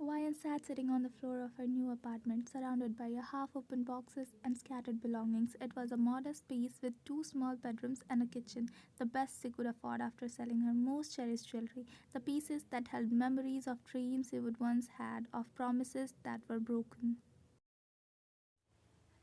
Wyan sat sitting on the floor of her new apartment, surrounded by half-open boxes and scattered belongings. It was a modest piece with two small bedrooms and a kitchen, the best she could afford after selling her most cherished jewelry, the pieces that held memories of dreams she would once had, of promises that were broken.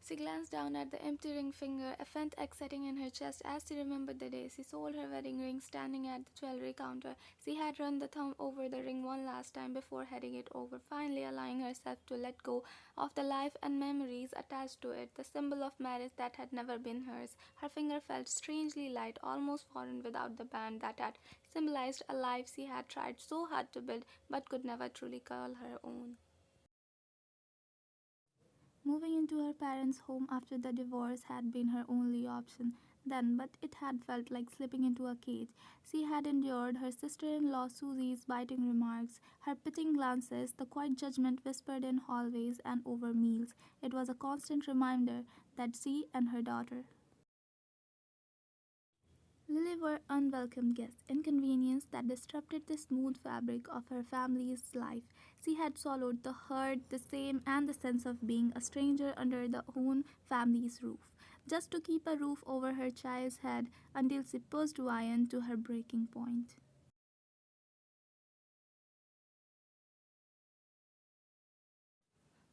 She glanced down at the empty ring finger, a faint ache setting in her chest as she remembered the day she sold her wedding ring standing at the jewelry counter. She had run the thumb over the ring one last time before heading it over, finally allowing herself to let go of the life and memories attached to it, the symbol of marriage that had never been hers. Her finger felt strangely light, almost foreign without the band that had symbolized a life she had tried so hard to build but could never truly call her own. Moving into her parents' home after the divorce had been her only option then, but it had felt like slipping into a cage. She had endured her sister in law Susie's biting remarks, her pitying glances, the quiet judgment whispered in hallways and over meals. It was a constant reminder that she and her daughter Lily were unwelcome guests, inconvenience that disrupted the smooth fabric of her family's life. She had swallowed the hurt, the shame, and the sense of being a stranger under the own family's roof, just to keep a roof over her child's head until she pushed Ryan to her breaking point.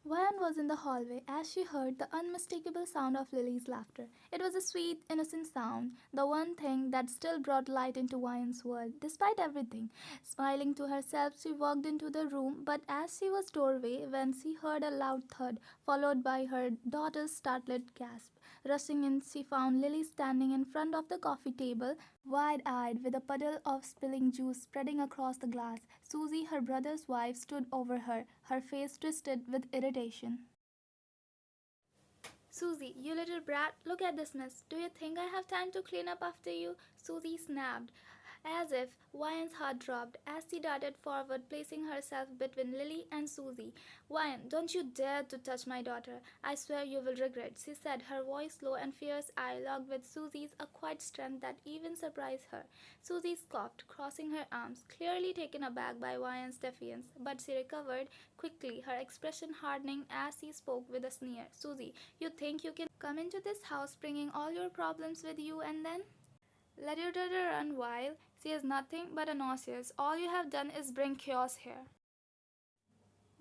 Vian was in the hallway as she heard the unmistakable sound of Lily's laughter. It was a sweet, innocent sound, the one thing that still brought light into Vian's world, despite everything. Smiling to herself, she walked into the room, but as she was doorway, when she heard a loud thud, followed by her daughter's startled gasp. Rushing in, she found Lily standing in front of the coffee table, wide-eyed, with a puddle of spilling juice spreading across the glass. Susie, her brother's wife, stood over her face twisted with irritation. Susie, you little brat, look at this mess. Do you think I have time to clean up after you? Susie snapped, as if Vian's heart dropped as she darted forward, placing herself between Lily and Susie. Vian, don't you dare to touch my daughter. I swear you will regret, she said, her voice low and fierce eye locked with Susie's, a quiet strength that even surprised her. Susie scoffed, crossing her arms, clearly taken aback by Vian's defiance, but she recovered quickly, her expression hardening as she spoke with a sneer. Susie, you think you can come into this house bringing all your problems with you and then let your daughter run wild? She is nothing but a nauseous. All you have done is bring chaos here.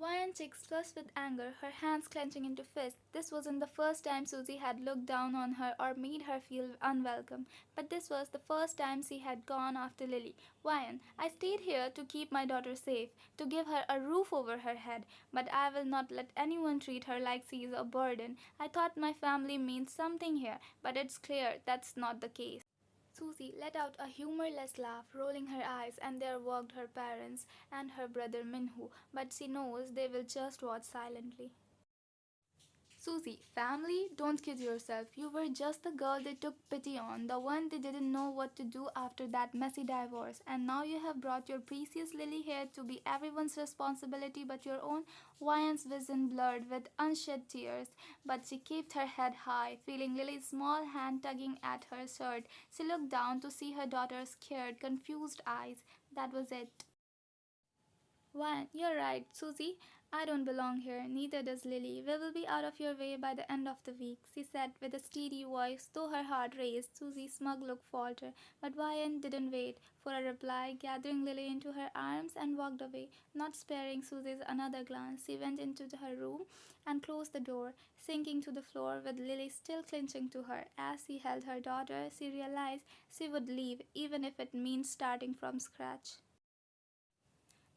Vian's cheeks flushed with anger, her hands clenching into fists. This wasn't the first time Susie had looked down on her or made her feel unwelcome, but this was the first time she had gone after Lily. Vian, I stayed here to keep my daughter safe, to give her a roof over her head, but I will not let anyone treat her like she is a burden. I thought my family means something here, but it's clear that's not the case. Susie let out a humorless laugh, rolling her eyes, and there walked her parents and her brother Minhu, but she knows they will just watch silently. Susie, family? Don't kid yourself. You were just the girl they took pity on, the one they didn't know what to do after that messy divorce. And now you have brought your precious Lily here to be everyone's responsibility but your own. Vian's vision blurred with unshed tears, but she kept her head high, feeling Lily's small hand tugging at her shirt. She looked down to see her daughter's scared, confused eyes. That was it. Why, you're right, Susie. I don't belong here, neither does Lily. We will be out of your way by the end of the week, she said with a steady voice, though her heart raced. Susie's smug look faltered, but Vian didn't wait for a reply, gathering Lily into her arms and walked away, not sparing Susie's another glance. She went into her room and closed the door, sinking to the floor with Lily still clinging to her. As she held her daughter, she realized she would leave, even if it meant starting from scratch.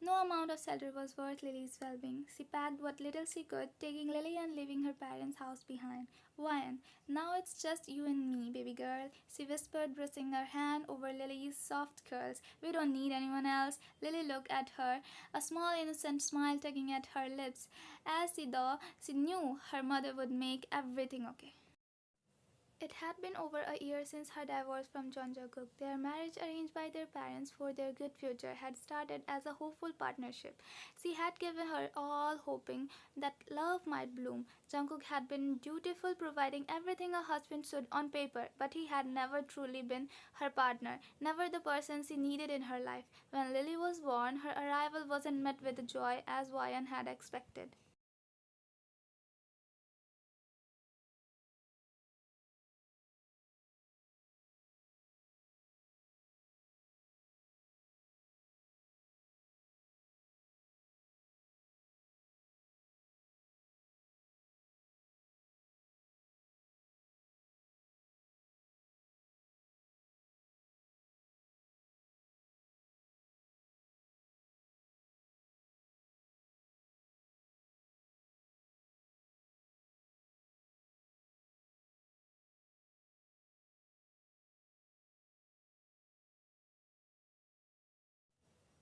No amount of salary was worth Lily's well-being. She packed what little she could, taking Lily and leaving her parents' house behind. Vian, now it's just you and me, baby girl, she whispered, brushing her hand over Lily's soft curls. We don't need anyone else. Lily looked at her, a small innocent smile tugging at her lips, as she though she knew her mother would make everything okay. It had been over a year since her divorce from John Jungkook. Their marriage, arranged by their parents for their good future, had started as a hopeful partnership. She had given her all, hoping that love might bloom. Jungkook had been dutiful, providing everything a husband should on paper, but he had never truly been her partner, never the person she needed in her life. When Lily was born, her arrival wasn't met with joy as Ryan had expected.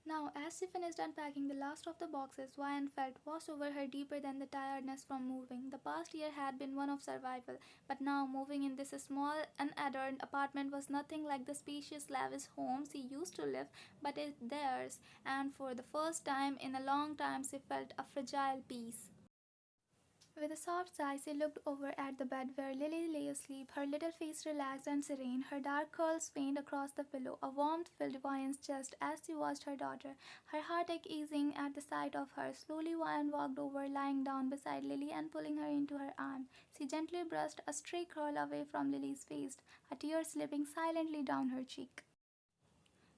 Now, as she finished unpacking the last of the boxes, Ryan felt washed over her deeper than the tiredness from moving. The past year had been one of survival, but now moving in this small, unadorned apartment was nothing like the spacious, lavish home she used to live, but it theirs, and for the first time in a long time she felt a fragile peace. With a soft sigh, she looked over at the bed where Lily lay asleep, her little face relaxed and serene, her dark curls faint across the pillow. A warmth filled Vian's chest as she watched her daughter, her heartache easing at the sight of her. Slowly, Vian walked over, lying down beside Lily and pulling her into her arms. She gently brushed a stray curl away from Lily's face, a tear slipping silently down her cheek.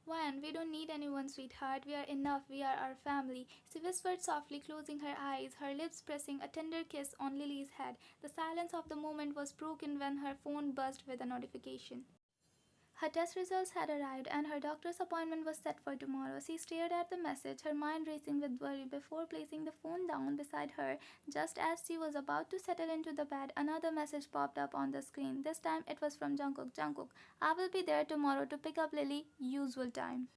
One, we don't need anyone, sweetheart. We are enough. We are our family. She whispered softly, closing her eyes, her lips pressing a tender kiss on Lily's head. The silence of the moment was broken when her phone buzzed with a notification. Her test results had arrived and her doctor's appointment was set for tomorrow. She stared at the message, her mind racing with worry before placing the phone down beside her. Just as she was about to settle into the bed, another message popped up on the screen. This time it was from Jungkook. Jungkook, I will be there tomorrow to pick up Lily, usual time.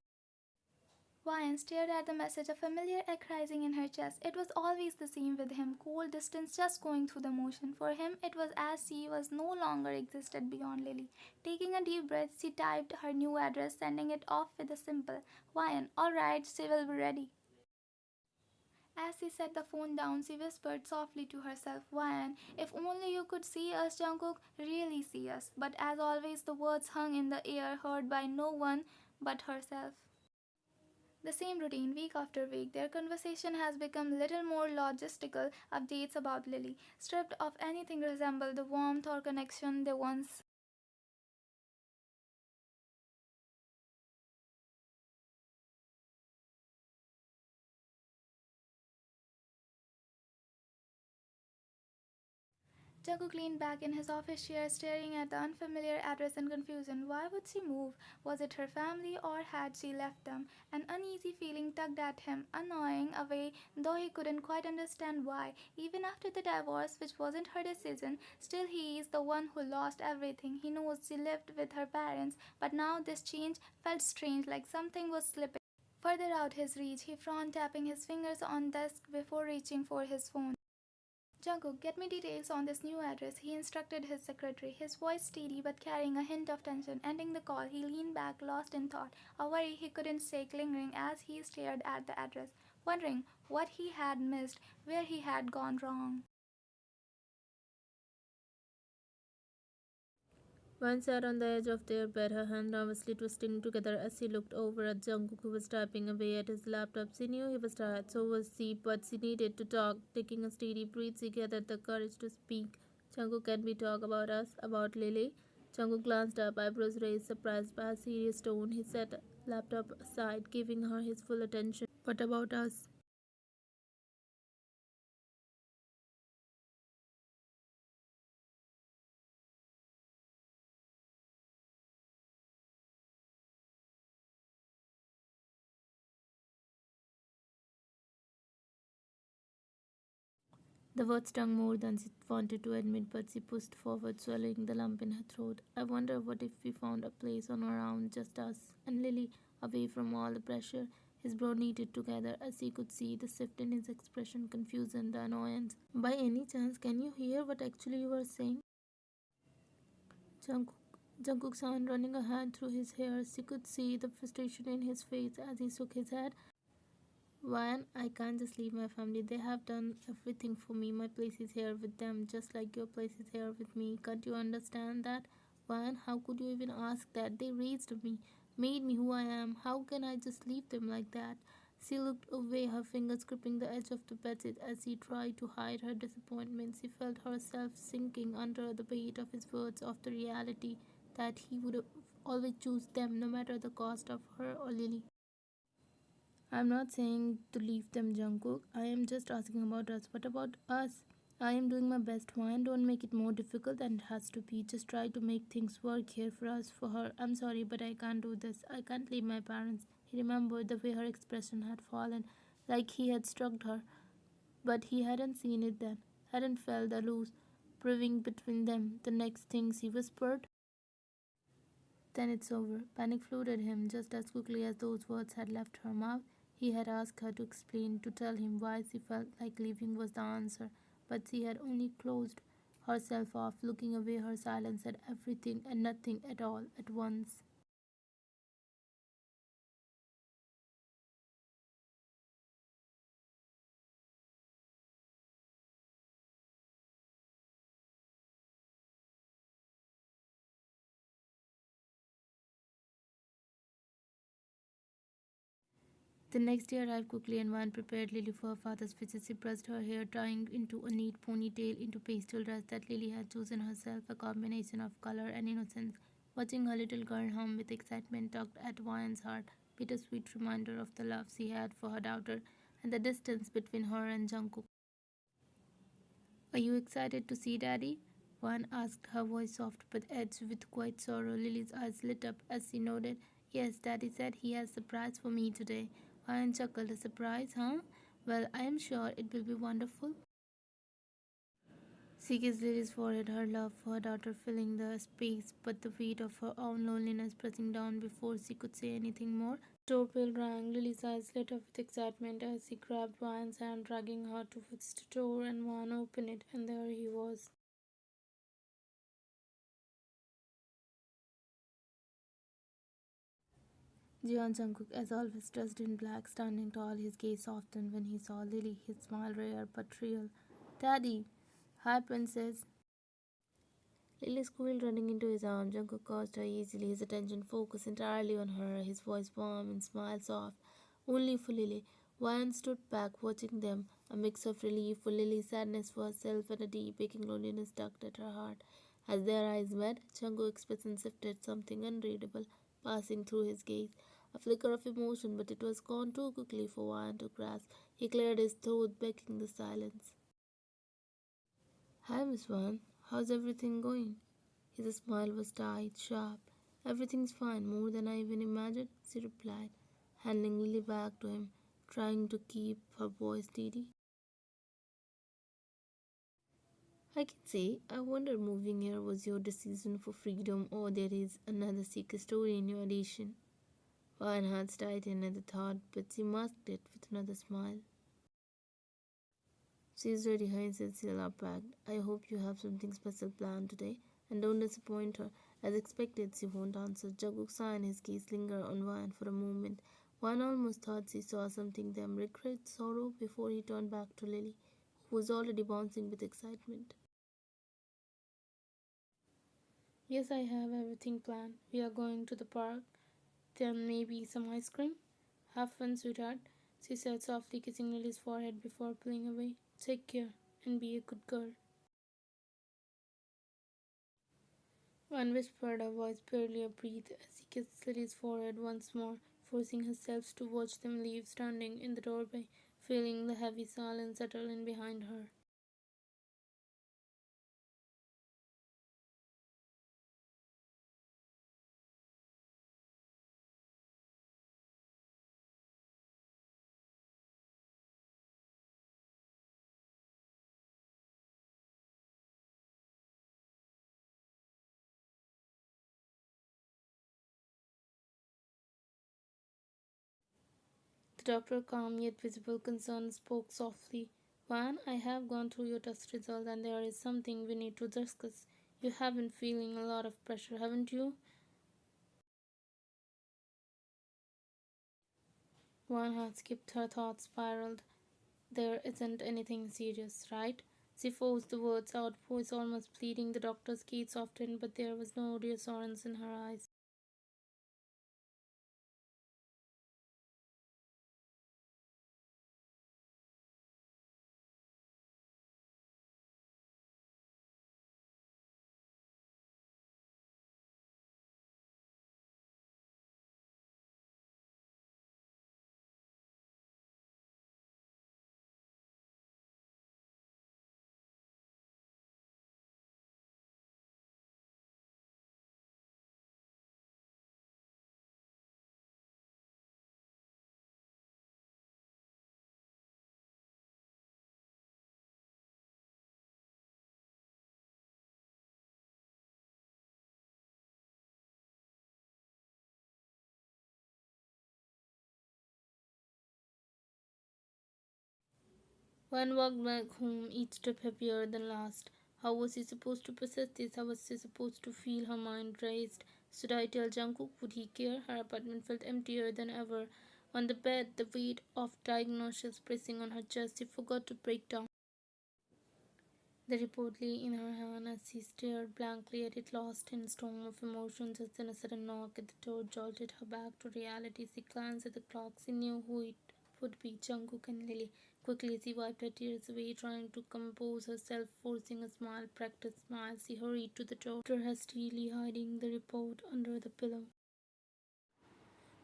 Ryan stared at the message, a familiar ache rising in her chest. It was always the same with him, cold distance just going through the motion. For him, it was as she was no longer existed beyond Lily. Taking a deep breath, she typed her new address, sending it off with a simple, Ryan, alright, she will be ready. As she set the phone down, she whispered softly to herself, Ryan, if only you could see us, Jungkook, really see us. But as always, the words hung in the air, heard by no one but herself. The same routine week after week, their conversation has become little more logistical updates about Lily, stripped of anything resemble the warmth or connection they once. Jungkook leaned back in his office chair, staring at the unfamiliar address in confusion. Why would she move? Was it her family or had she left them? An uneasy feeling tugged at him, annoying away, though he couldn't quite understand why. Even after the divorce, which wasn't her decision, still he is the one who lost everything. He knows she lived with her parents, but now this change felt strange, like something was slipping further out his reach. He frowned, tapping his fingers on desk before reaching for his phone. Jungkook, get me details on this new address, he instructed his secretary, his voice steady but carrying a hint of tension. Ending the call, he leaned back, lost in thought, a worry he couldn't shake lingering as he stared at the address, wondering what he had missed, where he had gone wrong. Vine sat on the edge of their bed, her hand nervously twisting together as she looked over at Jungkook, who was typing away at his laptop. She knew he was tired, so was she, but she needed to talk. Taking a steady breath, she gathered the courage to speak. Jungkook, can we talk about us, about Lily? Jungkook glanced up, eyebrows raised, surprised by her serious tone. He set laptop aside, giving her his full attention. What about us? The words stung more than she wanted to admit, but she pushed forward, swallowing the lump in her throat. I wonder what if we found a place on our own, just us and Lily, away from all the pressure. His brow knitted together as she could see the shift in his expression, confusion, the annoyance. By any chance, can you hear what actually you are saying? Jungkook saw running a hand through his hair. She could see the frustration in his face as he shook his head. One, I can't just leave my family. They have done everything for me. My place is here with them, just like your place is here with me. Can't you understand that? One, how could you even ask that? They raised me, made me who I am. How can I just leave them like that? She looked away, her fingers gripping the edge of the bedsheet as she tried to hide her disappointment. She felt herself sinking under the weight of his words, of the reality that he would always choose them, no matter the cost of her or Lily. I'm not saying to leave them, Jungkook. I am just asking about us. What about us? I am doing my best. Why don't make it more difficult than it has to be? Just try to make things work here for us, for her. I'm sorry, but I can't do this. I can't leave my parents. He remembered the way her expression had fallen, like he had struck her. But he hadn't seen it then, hadn't felt the loose brewing between them. The next thing she whispered, then it's over. Panic flooded him just as quickly as those words had left her mouth. He had asked her to explain, to tell him why she felt like leaving was the answer, but she had only closed herself off, looking away. Her silence said everything and nothing at all at once. The next day arrived quickly and Van prepared Lily for her father's visit. She brushed her hair, tying into a neat ponytail into pastel dress that Lily had chosen herself, a combination of color and innocence. Watching her little girl hum with excitement tugged at Van's heart, bittersweet reminder of the love she had for her daughter and the distance between her and Jungkook. Are you excited to see Daddy? Van asked, her voice soft but edged with quiet sorrow. Lily's eyes lit up as she nodded. Yes, Daddy said he has a surprise for me today. Van chuckled. A surprise, huh? Well, I am sure it will be wonderful. She kissed Lily's forehead, her love for her daughter filling the space, but the weight of her own loneliness pressing down before she could say anything more. Doorbell rang. Lily's eyes lit up with excitement as he grabbed Van's hand, dragging her towards the door, and Van opened it, and there he was. Jeon Jungkook, as always dressed in black, standing tall, his gaze softened when he saw Lily, his smile rare but real. Daddy! Hi, Princess! Lily squealed, running into his arms. Jungkook caused her easily, his attention focused entirely on her, his voice warm and smile soft. Only for Lily. Wyan stood back, watching them, a mix of relief for Lily, sadness for herself, and a deep, aching loneliness tugged at her heart. As their eyes met, Jungkook's expression shifted, something unreadable passing through his gaze. A flicker of emotion, but it was gone too quickly for Wyan to grasp. He cleared his throat, breaking the silence. Hi, Miss Wan. How's everything going? His smile was tight, sharp. Everything's fine, more than I even imagined, she replied, handing Lily back to him, trying to keep her voice steady. I can say, I wonder moving here was your decision for freedom or there is another secret story in your addition. One heart tightened at the thought, but she masked it with another smile. She's ready, her essentials are packed. I hope you have something special planned today, and don't disappoint her. As expected, she won't answer. Jungkook saw and his gaze linger on Wan for a moment. Wan almost thought she saw something them regret, sorrow, before he turned back to Lily, who was already bouncing with excitement. Yes, I have everything planned. We are going to the park, then maybe some ice cream. Have fun, sweetheart, she said softly, kissing Lily's forehead before pulling away. Take care and be a good girl. One whispered, a voice barely a breath, as he kissed Lily's forehead once more, forcing herself to watch them leave, standing in the doorway, feeling the heavy silence settle in behind her. The doctor, calm yet visible concern, spoke softly. Van, I have gone through your test results and there is something we need to discuss. You have been feeling a lot of pressure, haven't you? One had skipped her thoughts spiraled. There isn't anything serious, right? She forced the words out, voice almost pleading. The doctor's gaze softened, but there was no reassurance in her eyes. One walked back home, each trip happier than last. How was he supposed to process this? How was she supposed to feel? Her mind raced. Should I tell Jungkook? Would he care? Her apartment felt emptier than ever. On the bed, the weight of diagnosis pressing on her chest, she forgot to break down. The report lay in her hand as she stared blankly at it, lost in a storm of emotions. Just then a sudden knock at the door jolted her back to reality. She glanced at the clock. She knew who it would be, Jungkook and Lily. Quickly she wiped her tears away, trying to compose herself, forcing a smile, practiced smile. She hurried to the door, after hastily hiding the report under the pillow.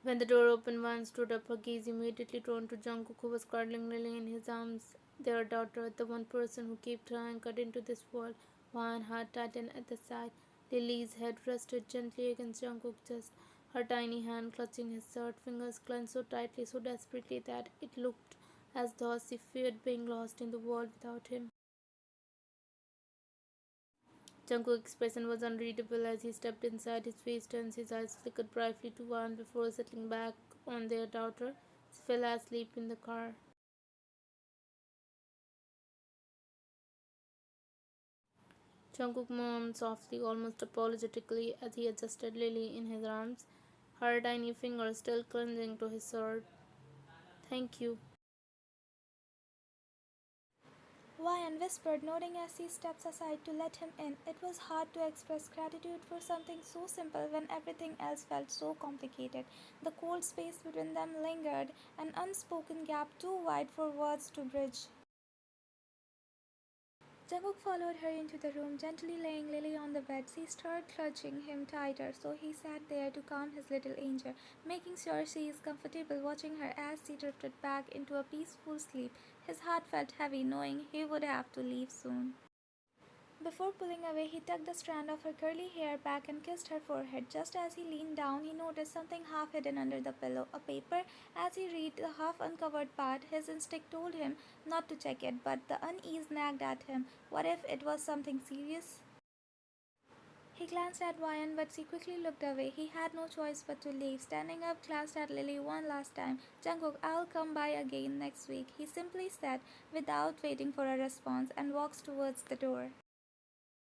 When the door opened, Wan stood up, her gaze immediately drawn to Jungkook, who was cuddling Lily in his arms. Their daughter, the one person who kept her anchored into this world. Wan's heart tightened at the sight. Lily's head rested gently against Jungkook's chest, her tiny hand clutching his shirt, fingers clenched so tightly, so desperately that it looked as though she feared being lost in the world without him. Jungkook's expression was unreadable as he stepped inside. His face turned, his eyes flickered briefly to Wan before settling back on their daughter. She fell asleep in the car. Jungkook moaned softly, almost apologetically, as he adjusted Lily in his arms, her tiny fingers still clinging to his shirt. Thank you. Ryan whispered, nodding as he stepped aside to let him in. It was hard to express gratitude for something so simple when everything else felt so complicated. The cold space between them lingered, an unspoken gap too wide for words to bridge. Jungkook followed her into the room, gently laying Lily on the bed. She started clutching him tighter, so he sat there to calm his little angel, making sure she is comfortable, watching her as she drifted back into a peaceful sleep. His heart felt heavy, knowing he would have to leave soon. Before pulling away, he tucked a strand of her curly hair back and kissed her forehead. Just as he leaned down, he noticed something half hidden under the pillow, a paper. As he read the half uncovered part, his instinct told him not to check it, but the unease nagged at him. What if it was something serious? He glanced at Ryan, but she quickly looked away. He had no choice but to leave. Standing up, glanced at Lily one last time. Jungkook, I'll come by again next week, he simply said, without waiting for a response, and walks towards the door.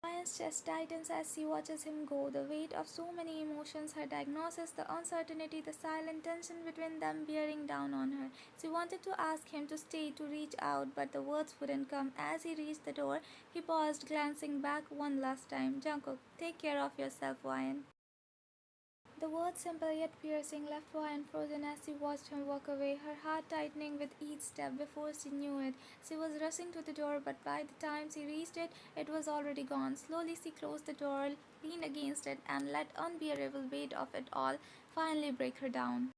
Ryan's chest tightens as she watches him go. The weight of so many emotions, her diagnosis, the uncertainty, the silent tension between them bearing down on her. She wanted to ask him to stay, to reach out, but the words wouldn't come. As he reached the door, he paused, glancing back one last time. Jungkook, take care of yourself, Ryan. The words, simple yet piercing, left Ryan frozen as she watched him walk away, her heart tightening with each step. Before she knew it, she was rushing to the door, but by the time she reached it, it was already gone. Slowly she closed the door, leaned against it, and let unbearable weight of it all finally break her down.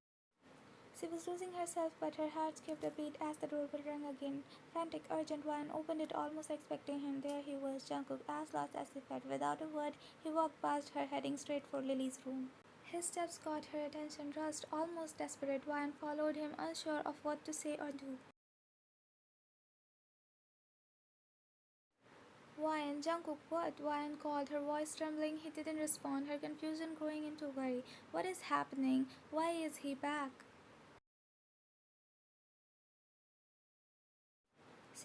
She was losing herself, but her heart skipped a beat as the doorbell rang again. Frantic, urgent, Ryan opened it, almost expecting him. There he was, Jungkook, as lost as he felt. Without a word, he walked past her, heading straight for Lily's room. His steps caught her attention, rushed, almost desperate. Ryan followed him, unsure of what to say or do. Ryan, Jungkook, what? Ryan called, her voice trembling. He didn't respond, her confusion growing into worry. What is happening? Why is he back?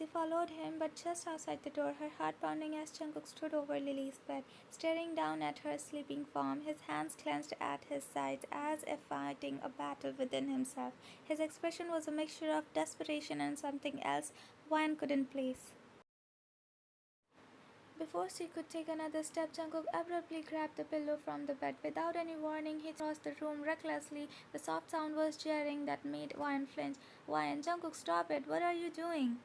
She followed him, but just outside the door, her heart pounding as Jungkook stood over Lily's bed, staring down at her sleeping form, his hands clenched at his sides as if fighting a battle within himself. His expression was a mixture of desperation and something else Wyan couldn't place. Before she could take another step, Jungkook abruptly grabbed the pillow from the bed. Without any warning, he threw across the room recklessly. The soft sound was jarring that made Wyan flinch. Wyan, Jungkook, stop it! What are you doing?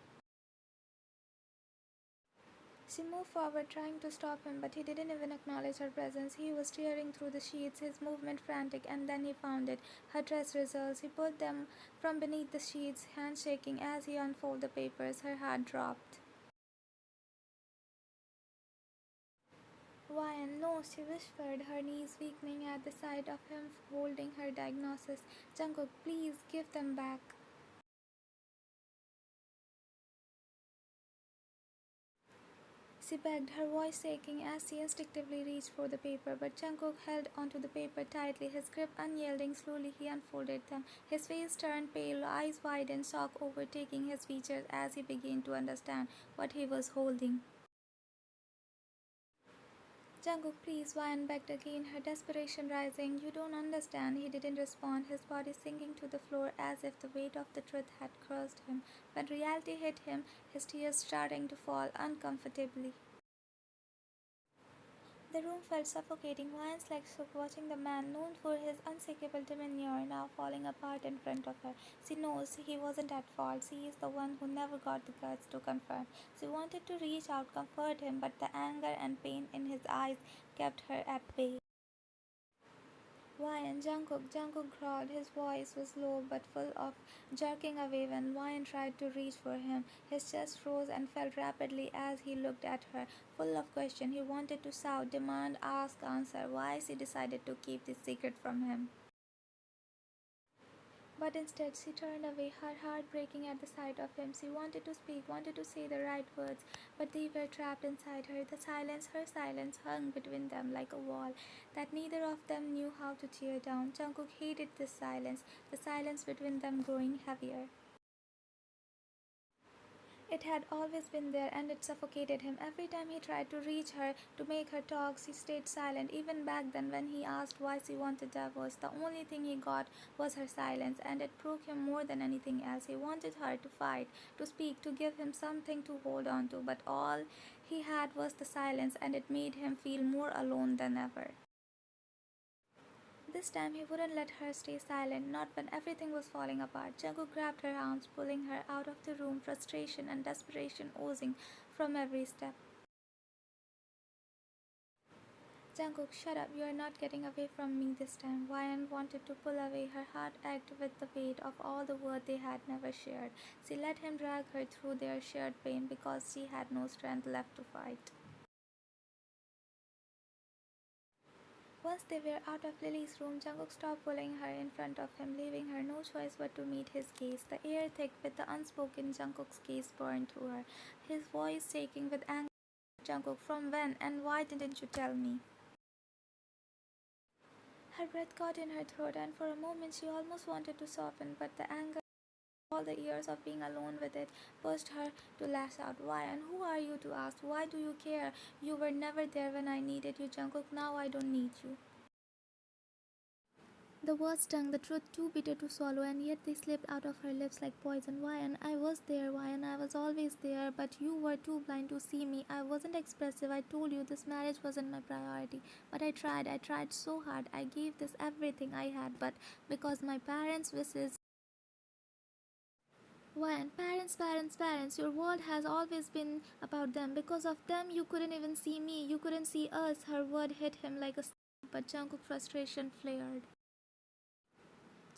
She moved forward, trying to stop him, but he didn't even acknowledge her presence. He was tearing through the sheets, his movement frantic, and then he found it. Her dress results. He pulled them from beneath the sheets, hands shaking as he unfolded the papers. Her heart dropped. Wyan, no, she whispered, her knees weakening at the sight of him holding her diagnosis. Jungkook, please give them back. She begged, her voice shaking as she instinctively reached for the paper, but Jungkook held onto the paper tightly, his grip unyielding. Slowly he unfolded them. His face turned pale, eyes wide in shock overtaking his features as he began to understand what he was holding. Jungkook, please, Wyan begged again, her desperation rising. You don't understand. He didn't respond, his body sinking to the floor as if the weight of the truth had crushed him. When reality hit him, his tears starting to fall uncomfortably. The room felt suffocating. Wyan's legs shook, watching the man known for his unshakable demeanor now falling apart in front of her. She knows he wasn't at fault. She is the one who never got the guts to confront. She wanted to reach out, comfort him, but the anger and pain in his eyes kept her at bay. Wyan, Jungkook, Jungkook growled. His voice was low but full of jerking away when Wyan tried to reach for him. His chest rose and fell rapidly as he looked at her, full of question. He wanted to shout, demand, ask, answer why she decided to keep this secret from him. But instead she turned away, her heart breaking at the sight of him. She wanted to speak, wanted to say the right words, but they were trapped inside her. The silence, her silence, hung between them like a wall that neither of them knew how to tear down. Jungkook hated this silence, the silence between them growing heavier. It had always been there and it suffocated him. Every time he tried to reach her, to make her talk, she stayed silent. Even back then, when he asked why she wanted divorce, the only thing he got was her silence, and it broke him more than anything else. He wanted her to fight, to speak, to give him something to hold on to, but all he had was the silence, and it made him feel more alone than ever. This time he wouldn't let her stay silent, not when everything was falling apart. Jungkook grabbed her arms, pulling her out of the room, frustration and desperation oozing from every step. Jungkook, shut up, you are not getting away from me this time. Wyan wanted to pull away, her heart ached with the weight of all the words they had never shared. She let him drag her through their shared pain because she had no strength left to fight. Once they were out of Lily's room, Jungkook stopped pulling her in front of him, leaving her no choice but to meet his gaze. The air thick with the unspoken, Jungkook's gaze burned through her, his voice shaking with anger. Jungkook, from when and why didn't you tell me? Her breath caught in her throat, and for a moment she almost wanted to soften, but the anger, all the years of being alone with it, pushed her to lash out. Why and who are you to ask? Why do you care? You were never there when I needed you, Jungkook. Now I don't need you. The words stung, the truth too bitter to swallow, and yet they slipped out of her lips like poison. Why? And I was there, why? And I was always there, but you were too blind to see me. I wasn't expressive. I told you this marriage wasn't my priority. But I tried so hard. I gave this everything I had, but because my parents' wishes. Why? And parents, your world has always been about them. Because of them, you couldn't even see me. You couldn't see us. Her word hit him like a stab, but Jungkook's frustration flared.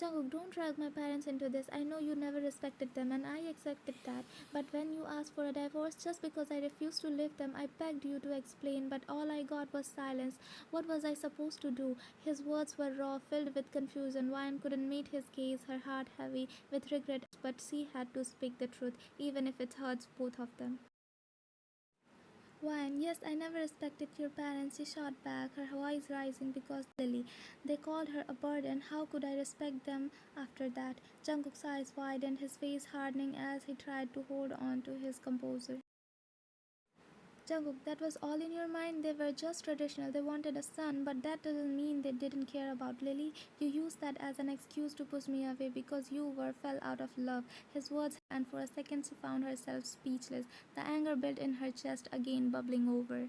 Jungkook, don't drag my parents into this. I know you never respected them and I accepted that. But when you asked for a divorce just because I refused to live them, I begged you to explain, but all I got was silence. What was I supposed to do? His words were raw, filled with confusion. Wyan couldn't meet his gaze, her heart heavy with regret, but she had to speak the truth, even if it hurts both of them. Wine, yes, I never respected your parents, she shot back, her voice rising because Lily. They called her a burden. How could I respect them after that? Jungkook's eyes widened, his face hardening as he tried to hold on to his composure. Jungkook, that was all in your mind? They were just traditional. They wanted a son, but that doesn't mean they didn't care about Lily. You used that as an excuse to push me away because you were fell out of love. His words, and for a second she found herself speechless. The anger built in her chest again, bubbling over.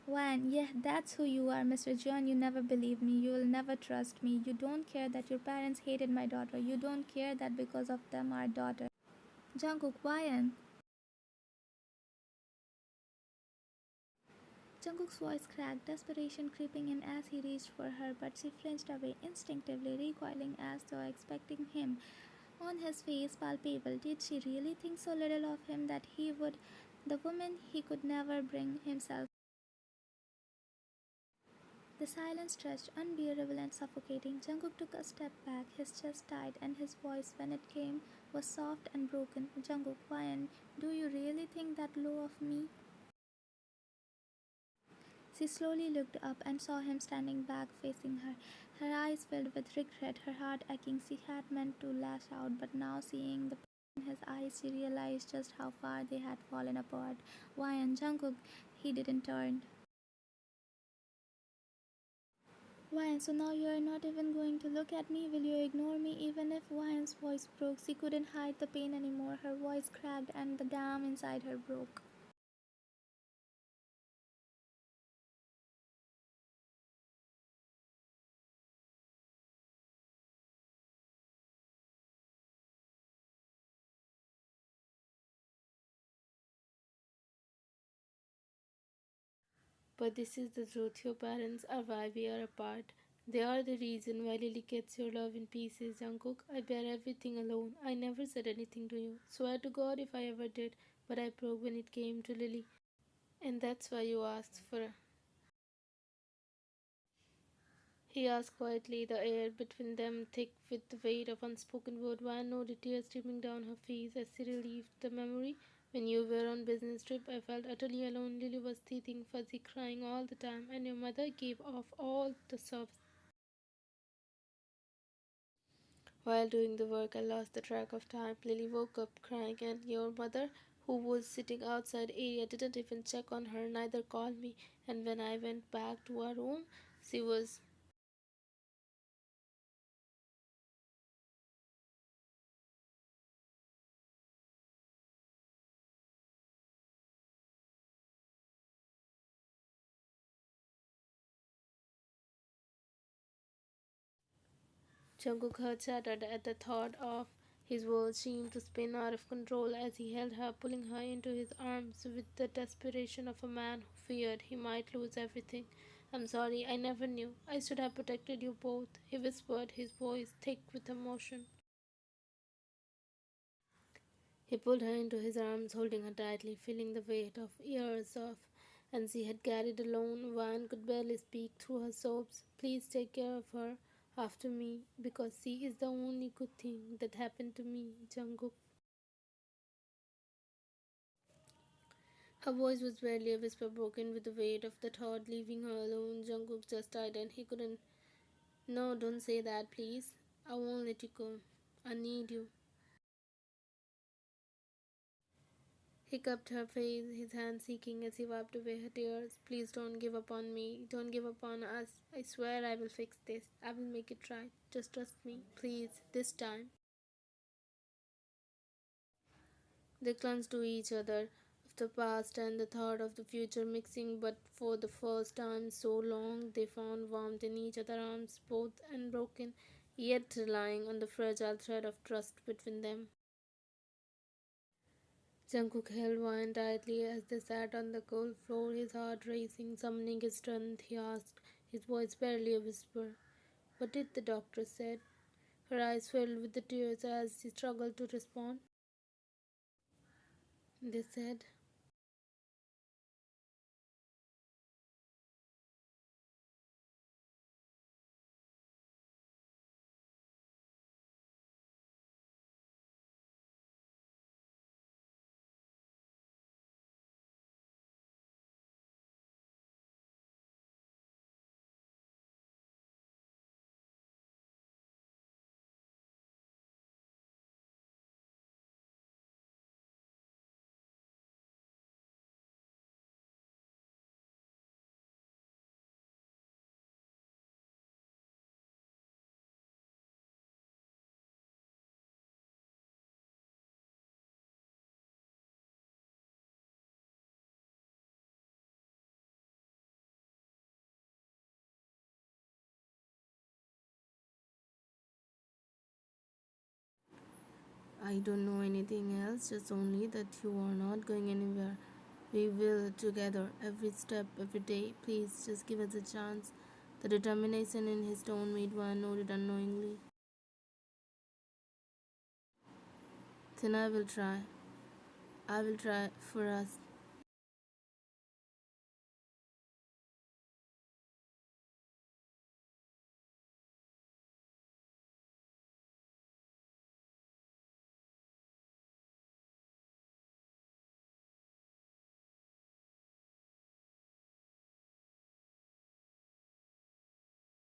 Wan, yeah, that's who you are, Mr. John. You never believe me. You will never trust me. You don't care that your parents hated my daughter. You don't care that because of them, our daughter. Jungkook, Wan. Jungkook's voice cracked, desperation creeping in as he reached for her, but she flinched away, instinctively recoiling as though expecting him. On his face, palpable, did she really think so little of him that he would, the woman he could never bring himself? The silence stretched, unbearable and suffocating. Jungkook took a step back, his chest tight, and his voice, when it came, was soft and broken. Jungkook, Ryan, do you really think that low of me? She slowly looked up and saw him standing back, facing her. Her eyes filled with regret, her heart aching. She had meant to lash out, but now seeing the pain in his eyes, she realized just how far they had fallen apart. Ryan, Jungkook, he didn't turn. Ryan, so now you are not even going to look at me? Will you ignore me? Even if Ryan's voice broke, she couldn't hide the pain anymore. Her voice cracked and the dam inside her broke. But this is the truth. Your parents are why we are apart. They are the reason why Lily gets your love in pieces, Jungkook. I bear everything alone. I never said anything to you. Swear to God if I ever did. But I broke when it came to Lily. And that's why you asked for. He asked quietly, the air between them thick with the weight of unspoken word. Van noted tears streaming down her face as she relieved the memory. When you were on business trip, I felt utterly alone. Lily was teething, fuzzy, crying all the time, and your mother gave off all the sobs. While doing the work, I lost the track of time. Lily woke up crying, and your mother, who was sitting outside area, didn't even check on her, neither call me. And when I went back to our room, she was. Jungkook heard shattered at the thought of his world seemed to spin out of control as he held her, pulling her into his arms with the desperation of a man who feared he might lose everything. I'm sorry, I never knew. I should have protected you both, he whispered, his voice thick with emotion. He pulled her into his arms, holding her tightly, feeling the weight of years of and she had carried alone. Van could barely speak through her sobs. Please take care of her after me, because she is the only good thing that happened to me, Jungkook. Her voice was barely a whisper, broken with the weight of the thought leaving her alone. Jungkook just died and he couldn't. No, don't say that, please. I won't let you go. I need you. He cupped her face, his hand seeking as he wiped away her tears. Please don't give up on me. Don't give up on us. I swear I will fix this. I will make it right. Just trust me, please, this time. They clung to each other, of the past and the thought of the future mixing, but for the first time in so long they found warmth in each other's arms, both unbroken, yet relying on the fragile thread of trust between them. Jungkook held Wine tightly as they sat on the cold floor, his heart racing, summoning his strength. He asked, his voice barely a whisper, "What did the doctor say?" Her eyes filled with the tears as she struggled to respond. They said, I don't know anything else, just only that you are not going anywhere. We will together, every step, every day. Please, just give us a chance. The determination in his tone made one nod it unknowingly. Then I will try. I will try for us.